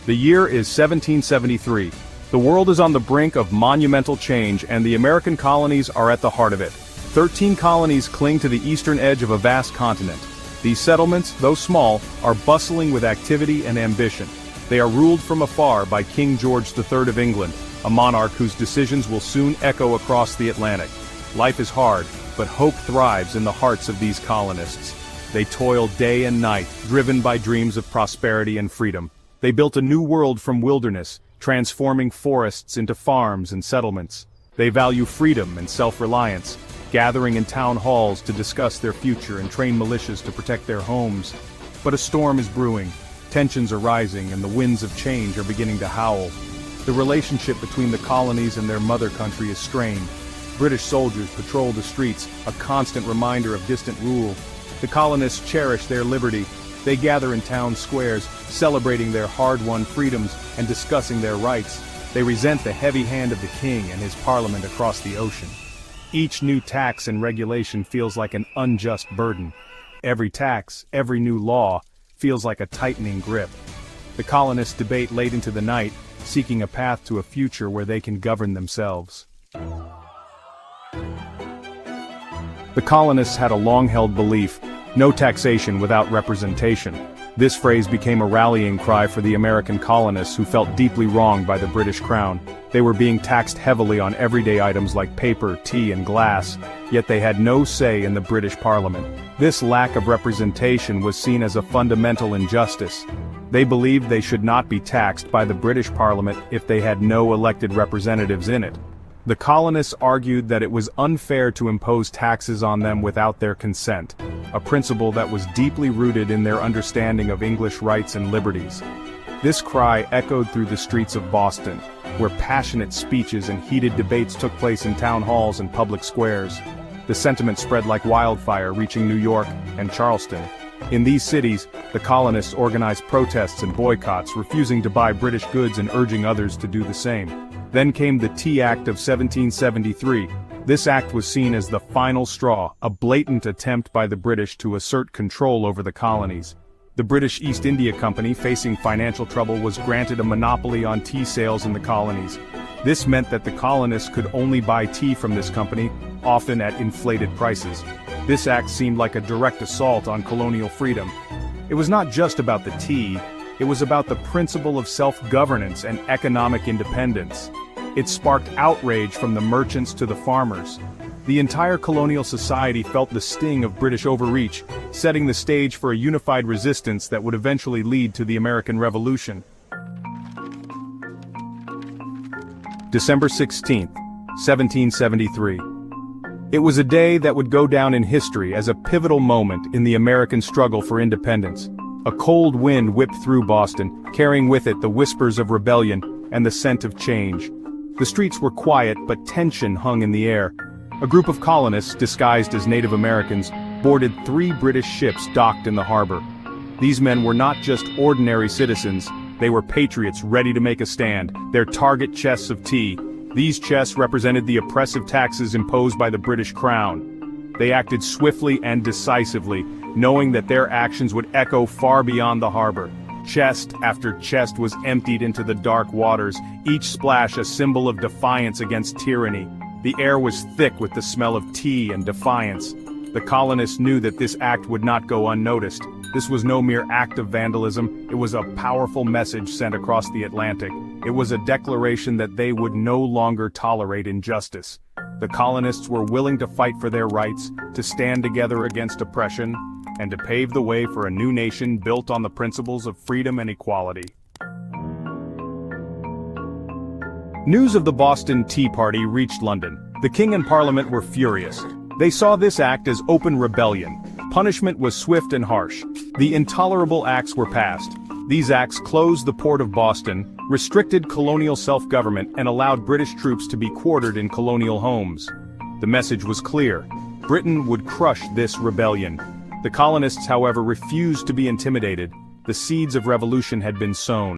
The year is 1773. The world is on the brink of monumental change and the American colonies are at the heart of it. 13 colonies cling to the eastern edge of a vast continent. These settlements, though small, are bustling with activity and ambition. They are ruled from afar by King George III of England, a monarch whose decisions will soon echo across the Atlantic. Life is hard, but hope thrives in the hearts of these colonists. They toil day and night, driven by dreams of prosperity and freedom. They built a new world from wilderness, transforming forests into farms and settlements. They value freedom and self-reliance, gathering in town halls to discuss their future and train militias to protect their homes. But a storm is brewing, tensions are rising, and the winds of change are beginning to howl. The relationship between the colonies and their mother country is strained. British soldiers patrol the streets, a constant reminder of distant rule. The colonists cherish their liberty. They gather in town squares, celebrating their hard-won freedoms and discussing their rights. They resent the heavy hand of the king and his parliament across the ocean. Each new tax and regulation feels like an unjust burden. Every tax, every new law, feels like a tightening grip. The colonists debate late into the night, seeking a path to a future where they can govern themselves. The colonists had a long-held belief: no taxation without representation. This phrase became a rallying cry for the American colonists who felt deeply wronged by the British Crown. They were being taxed heavily on everyday items like paper, tea, and glass, yet they had no say in the British Parliament. This lack of representation was seen as a fundamental injustice. They believed they should not be taxed by the British Parliament if they had no elected representatives in it. The colonists argued that it was unfair to impose taxes on them without their consent, a principle that was deeply rooted in their understanding of English rights and liberties. This cry echoed through the streets of Boston, where passionate speeches and heated debates took place in town halls and public squares. The sentiment spread like wildfire, reaching New York and Charleston. In these cities, the colonists organized protests and boycotts, refusing to buy British goods and urging others to do the same. Then came the Tea Act of 1773. This act was seen as the final straw, a blatant attempt by the British to assert control over the colonies. The British East India Company, facing financial trouble, was granted a monopoly on tea sales in the colonies. This meant that the colonists could only buy tea from this company, often at inflated prices. This act seemed like a direct assault on colonial freedom. It was not just about the tea, it was about the principle of self-governance and economic independence. It sparked outrage from the merchants to the farmers. The entire colonial society felt the sting of British overreach, setting the stage for a unified resistance that would eventually lead to the American Revolution. December 16, 1773. It was a day that would go down in history as a pivotal moment in the American struggle for independence. A cold wind whipped through Boston, carrying with it the whispers of rebellion and the scent of change. The streets were quiet, but tension hung in the air. A group of colonists, disguised as Native Americans, boarded 3 British ships docked in the harbor. These men were not just ordinary citizens, they were patriots ready to make a stand, their target chests of tea. These chests represented the oppressive taxes imposed by the British Crown. They acted swiftly and decisively, knowing that their actions would echo far beyond the harbor. Chest after chest was emptied into the dark waters, each splash a symbol of defiance against tyranny. The air was thick with the smell of tea and defiance. The colonists knew that this act would not go unnoticed. This was no mere act of vandalism, it was a powerful message sent across the Atlantic. It was a declaration that they would no longer tolerate injustice. The colonists were willing to fight for their rights, to stand together against oppression, and to pave the way for a new nation built on the principles of freedom and equality. News of the Boston Tea Party reached London. The King and Parliament were furious. They saw this act as open rebellion. Punishment was swift and harsh. The Intolerable Acts were passed. These acts closed the port of Boston, restricted colonial self-government, and allowed British troops to be quartered in colonial homes. The message was clear: Britain would crush this rebellion. The colonists, however, refused to be intimidated. The seeds of revolution had been sown.